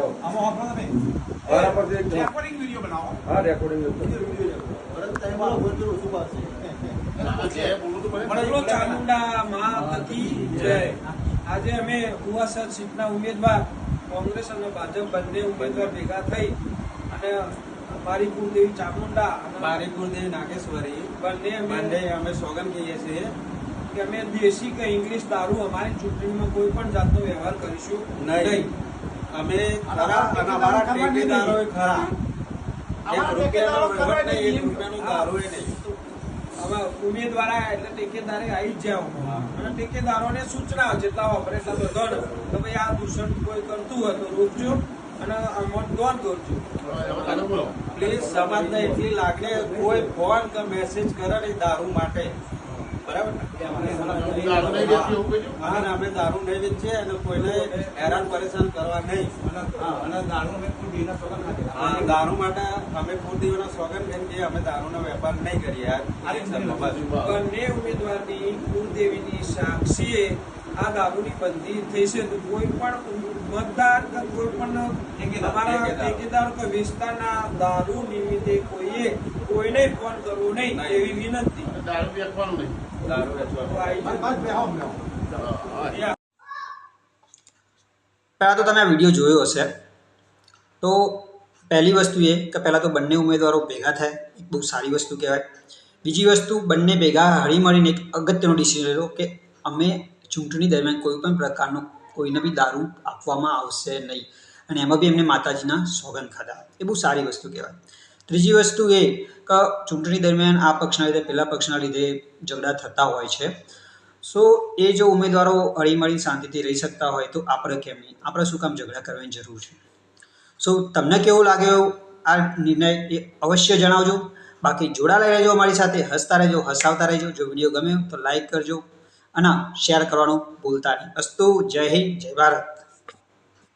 આમાં વાપરો તમે રેકોર્ડિંગ વિડિયો બનાવો. હા રેકોર્ડિંગ બોલો ચામુંડા મા કી જય. આજે અમે કુવાસર સીટના ઉમેદવાર કોંગ્રેસ અને ભાજપ બંને ઉમેદવાર ભેગા થઈ અને મારી કુળદેવી ચામુંડા અને મારી કુળદેવી નાગેશ્વરી બંને અમે સોગંદ કહીએ છીએ કે અમે દેશી કે ઇંગ્લિશ દારૂ અમારી ચૂંટણીમાં કોઈ પણ જાતનો વ્યવહાર કરીશું નહીં. અમે ખરા અને અમારા ટેકેદારો ખરા. એક રૂપિયાનો વહીવટ નહીં, એક રૂપિયાનો દારૂ નહીં. હવે ઉમેદવારો એટલે ટેકેદારે આવી જ જાવ અને ટેકેદારોને સૂચના જેટલા વાપરે એટલા બધા કે ભાઈ આ દૂષણ કોઈ કરતું હોય તો રોકજો અને અમોન દોન કરજો. પ્લીઝ સમાજને એટલી લાગણી, કોઈ ફોન કે મેસેજ કરે નહીં દારૂ માટે, બરાબર અને અમે દારૂ નહીં વેચીએ અને કોઈને હેરાન પરેશાન કરવા નહીં. દારૂ માટે અમે કુળદેવીના સોગંદ કરીએ, અમે દારૂનો વેપાર નહીં કરીએ. બંને ઉમેદવારની કુળદેવીની સાક્ષીએ આ દારૂની બંધી થઈ છે તો કોઈ પણ મતદાર કે કોઈ પણ અમારા ઠેકેદાર કે વિસ્તારના દારૂ નિમિત્તે કોઈને ફોન કરવો નહીં એવી વિનંતી. દારૂ વેચવાનું નહીં. દારૂ વેચવાનું. પહેલાં તો તમે આ વિડીયો જોયો હશે. તો પહેલી વસ્તુ એ કે પહેલાં તો બંને ઉમેદવારો ભેગા થાય એક બહુ સારી વસ્તુ કહેવાય. બીજી વસ્તુ, બંને ભેગા હળીમળીને એક અગત્યનો ડિસિઝન લીધો કે અમે ચૂંટણી દરમિયાન કોઈ પણ પ્રકારનો કોઈને બી દારૂ આપવામાં આવશે નહીં અને એમાં બી એમને માતાજીના સોગંદ ખાધા. એ બહુ સારી વસ્તુ કહેવાય. ત્રીજી વસ્તુ એ કે ચૂંટણી દરમિયાન આ પક્ષના લીધે પેલા પક્ષના લીધે ઝઘડા થતા હોય છે. સો એ જો ઉમેદવારો હળીમળી શાંતિથી રહી શકતા હોય તો આપણે કેમ નહીં? આપણે શું કામ ઝઘડા કરવાની જરૂર છે? સો તમને કેવું લાગ્યો આ નિર્ણય એ અવશ્ય જણાવજો. બાકી જોડાયેલા રહેજો અમારી સાથે, હસતા રહેજો, હસાવતા રહેજો. જો વિડીયો ગમ્યો તો લાઈક કરજો અને શેર કરવાનું ભૂલતા નહીં. અસ્તુ. જય હિન્દ, જય ભારત.